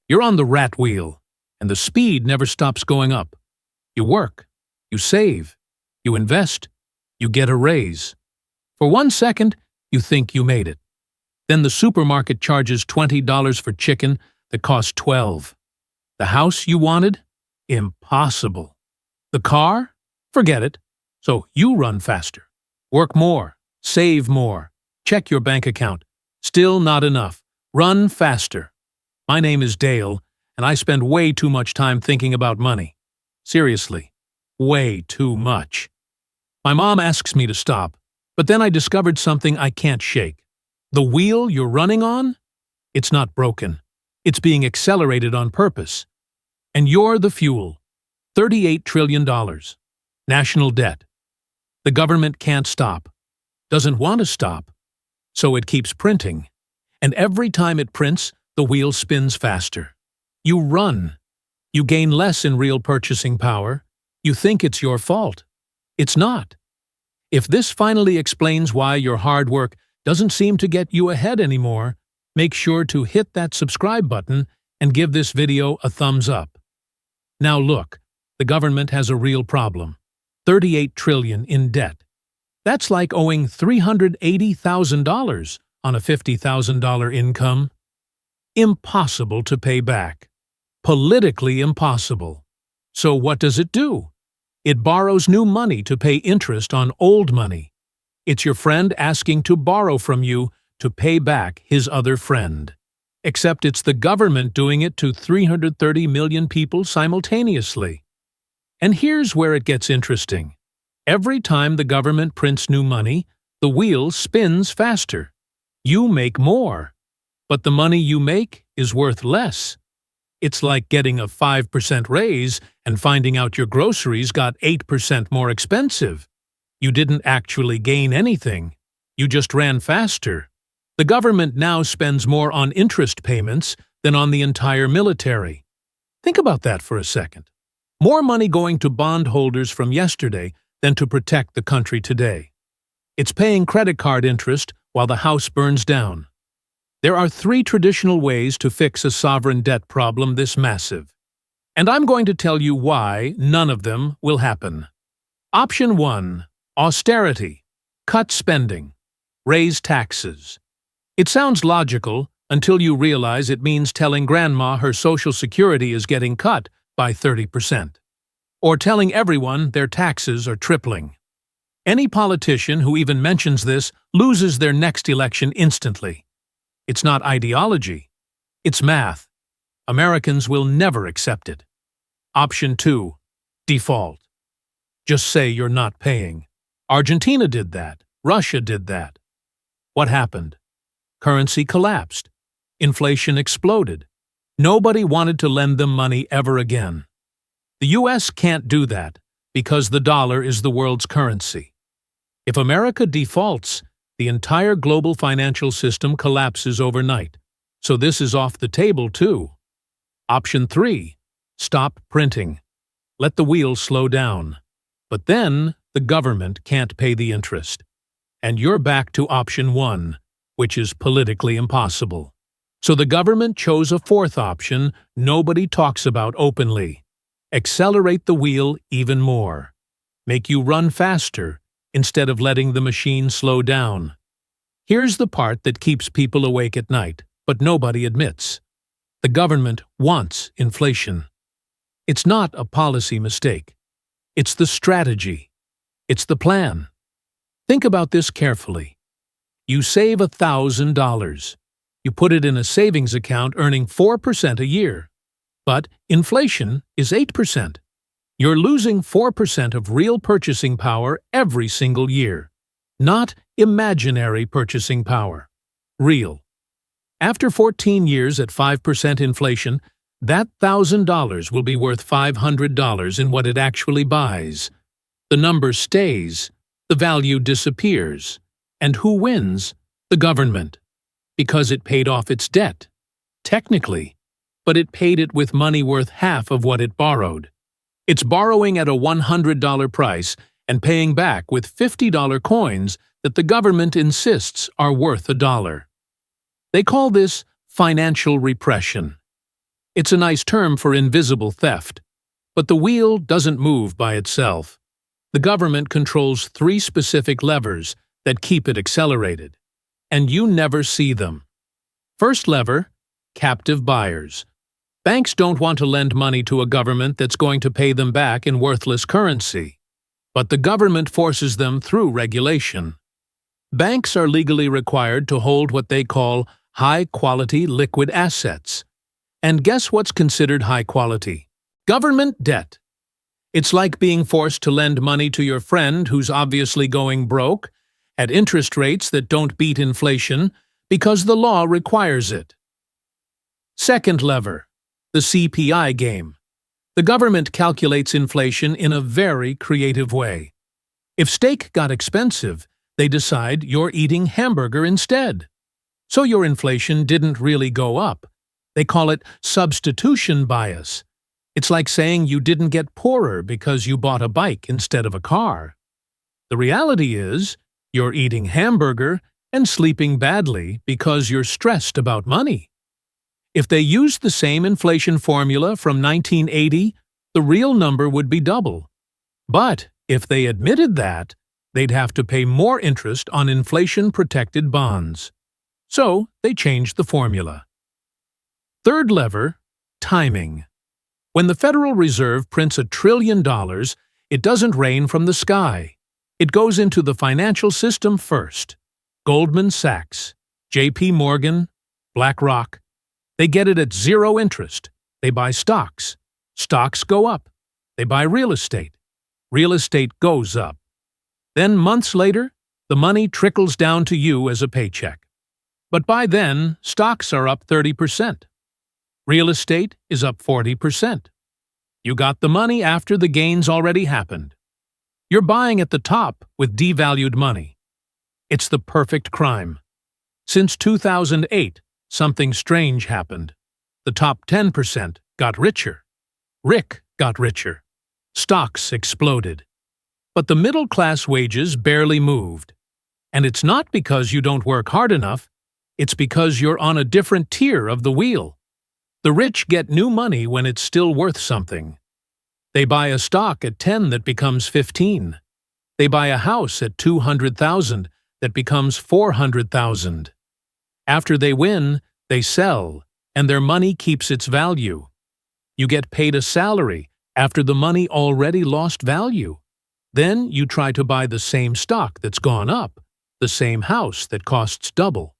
You're on the rat wheel, and the speed never stops going up. You work, you save, you invest, you get a raise. For 1 second, you think you made it. Then the supermarket charges $20 for chicken that costs $12. The house you wanted? Impossible. The car? Forget it. So you run faster. Work more. Save more. Check your bank account. Still not enough. Run faster. My name is Dale, and I spend way too much time thinking about money. Seriously, way too much. My mom asks me to stop, but then I discovered something I can't shake. The wheel you're running on? It's not broken. It's being accelerated on purpose. And you're the fuel. $38 trillion. National debt. The government can't stop. Doesn't want to stop. So it keeps printing. And every time it prints, the wheel spins faster. You run. You gain less in real purchasing power. You think it's your fault. It's not. If this finally explains why your hard work doesn't seem to get you ahead anymore, make sure to hit that subscribe button and give this video a thumbs up. Now look, the government has a real problem. $38 trillion in debt. That's like owing $380,000 on a $50,000 income. Impossible to pay back. Politically impossible. So what does it do? It borrows new money to pay interest on old money. It's your friend asking to borrow from you to pay back his other friend. Except it's the government doing it to 330 million people simultaneously. And here's where it gets interesting. Every time the government prints new money, the wheel spins faster. You make more, but the money you make is worth less. It's like getting a 5% raise and finding out your groceries got 8% more expensive. You didn't actually gain anything. You just ran faster. The government now spends more on interest payments than on the entire military. Think about that for a second. More money going to bondholders from yesterday than to protect the country today. It's paying credit card interest while the house burns down. There are 3 traditional ways to fix a sovereign debt problem this massive. And I'm going to tell you why none of them will happen. Option 1. Austerity. Cut spending. Raise taxes. It sounds logical until you realize it means telling grandma her Social Security is getting cut by 30%. Or telling everyone their taxes are tripling. Any politician who even mentions this loses their next election instantly. It's not ideology. It's math. Americans will never accept it. Option 2. Default. Just say you're not paying. Argentina did that. Russia did that. What happened? Currency collapsed. Inflation exploded. Nobody wanted to lend them money ever again. The U.S. can't do that because the dollar is the world's currency. If America defaults, the entire global financial system collapses overnight. So this is off the table too. Option 3. Stop printing. Let the wheel slow down. But then the government can't pay the interest. And you're back to option 1, which is politically impossible. So the government chose a 4th option nobody talks about openly. Accelerate the wheel even more. Make you run faster instead of letting the machine slow down. Here's the part that keeps people awake at night, but nobody admits. The government wants inflation. It's not a policy mistake. It's the strategy. It's the plan. Think about this carefully. You save $1,000. You put it in a savings account earning 4% a year. But inflation is 8%. You're losing 4% of real purchasing power every single year. Not imaginary purchasing power. Real. After 14 years at 5% inflation, that $1,000 will be worth $500 in what it actually buys. The number stays. The value disappears. And who wins? The government. Because it paid off its debt. Technically. But it paid it with money worth half of what it borrowed. It's borrowing at a $100 price and paying back with $50 coins that the government insists are worth $1. They call this financial repression. It's a nice term for invisible theft. But the wheel doesn't move by itself. The government controls 3 specific levers that keep it accelerated. And you never see them. First lever, captive buyers. Banks don't want to lend money to a government that's going to pay them back in worthless currency. But the government forces them through regulation. Banks are legally required to hold what they call high-quality liquid assets. And guess what's considered high quality? Government debt. It's like being forced to lend money to your friend who's obviously going broke at interest rates that don't beat inflation because the law requires it. Second lever, the CPI game. The government calculates inflation in a very creative way. If steak got expensive, they decide you're eating hamburger instead. So your inflation didn't really go up. They call it substitution bias. It's like saying you didn't get poorer because you bought a bike instead of a car. The reality is, you're eating hamburger and sleeping badly because you're stressed about money. If they used the same inflation formula from 1980, the real number would be double. But if they admitted that, they'd have to pay more interest on inflation-protected bonds. So they changed the formula. Third lever, timing. When the Federal Reserve prints $1 trillion, it doesn't rain from the sky. It goes into the financial system first. Goldman Sachs, JP Morgan, BlackRock. They get it at 0 interest. They buy stocks. Stocks go up. They buy real estate. Real estate goes up. Then months later, the money trickles down to you as a paycheck. But by then, stocks are up 30%. Real estate is up 40%. You got the money after the gains already happened. You're buying at the top with devalued money. It's the perfect crime. Since 2008, something strange happened. The top 10% got richer. Rick got richer. Stocks exploded. But the middle-class wages barely moved. And it's not because you don't work hard enough, it's because you're on a different tier of the wheel. The rich get new money when it's still worth something. They buy a stock at 10 that becomes 15. They buy a house at 200,000 that becomes 400,000. After they win, they sell, and their money keeps its value. You get paid a salary after the money already lost value. Then you try to buy the same stock that's gone up, the same house that costs double.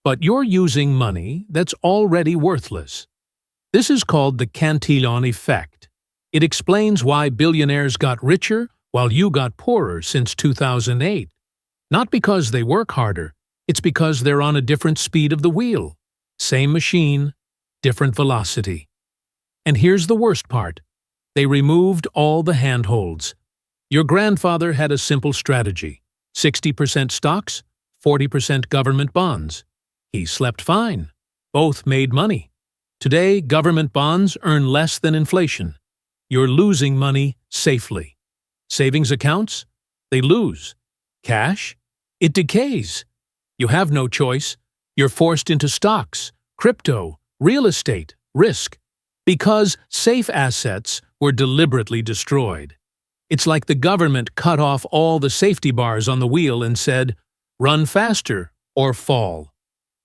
But you're using money that's already worthless. This is called the Cantillon Effect. It explains why billionaires got richer while you got poorer since 2008. Not because they work harder, it's because they're on a different speed of the wheel. Same machine, different velocity. And here's the worst part. They removed all the handholds. Your grandfather had a simple strategy. 60% stocks, 40% government bonds. He slept fine. Both made money. Today, government bonds earn less than inflation. You're losing money safely. Savings accounts? They lose. Cash? It decays. You have no choice. You're forced into stocks, crypto, real estate, risk. Because safe assets were deliberately destroyed. It's like the government cut off all the safety bars on the wheel and said, run faster or fall.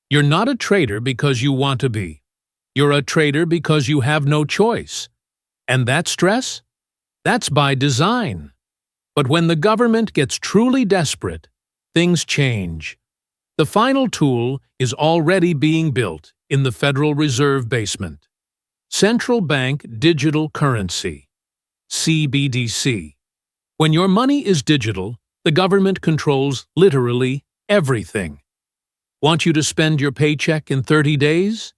You're not a trader because you want to be. You're a trader because you have no choice. And that stress? That's by design. But when the government gets truly desperate, things change. The final tool is already being built in the Federal Reserve basement. Central Bank Digital Currency, CBDC. When your money is digital, the government controls literally everything. Want you to spend your paycheck in 30 days?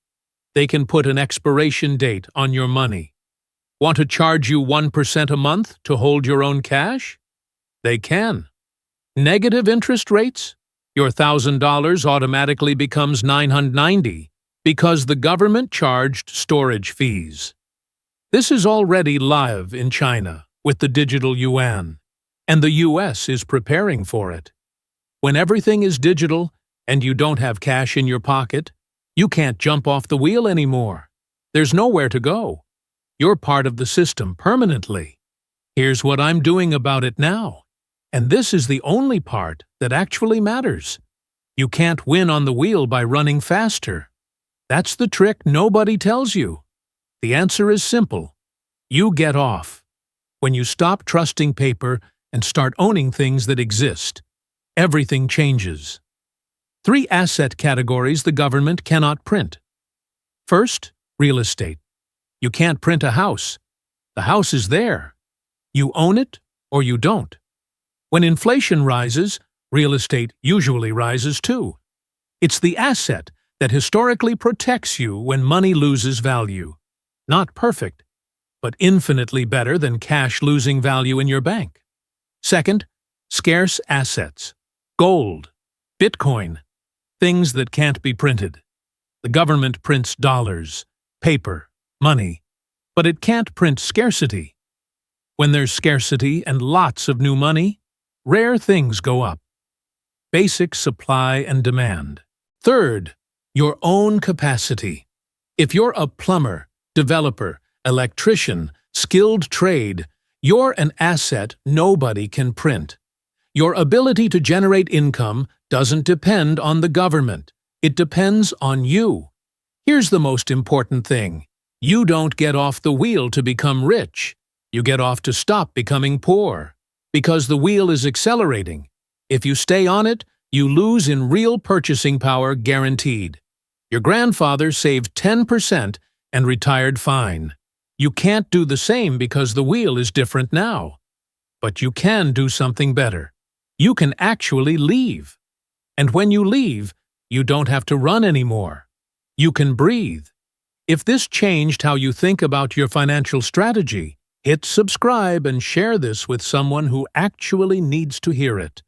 They can put an expiration date on your money. Want to charge you 1% a month to hold your own cash? They can. Negative interest rates? Your $1,000 automatically becomes $990 because the government charged storage fees. This is already live in China with the digital yuan, and the US is preparing for it. When everything is digital and you don't have cash in your pocket, you can't jump off the wheel anymore. There's nowhere to go. You're part of the system permanently. Here's what I'm doing about it now. And this is the only part that actually matters. You can't win on the wheel by running faster. That's the trick nobody tells you. The answer is simple. You get off. When you stop trusting paper and start owning things that exist, everything changes. 3 asset categories the government cannot print. First, real estate. You can't print a house. The house is there. You own it or you don't. When inflation rises, real estate usually rises too. It's the asset that historically protects you when money loses value. Not perfect, but infinitely better than cash losing value in your bank. Second, scarce assets. Gold, Bitcoin, things that can't be printed. The government prints dollars, paper, money, but it can't print scarcity. When there's scarcity and lots of new money, rare things go up. Basic supply and demand. Third, your own capacity. If you're a plumber, developer, electrician, skilled trade, you're an asset nobody can print. Your ability to generate income doesn't depend on the government. It depends on you. Here's the most important thing. You don't get off the wheel to become rich. You get off to stop becoming poor. Because the wheel is accelerating. If you stay on it, you lose in real purchasing power guaranteed. Your grandfather saved 10% and retired fine. You can't do the same because the wheel is different now. But you can do something better. You can actually leave. And when you leave, you don't have to run anymore. You can breathe. If this changed how you think about your financial strategy, hit subscribe and share this with someone who actually needs to hear it.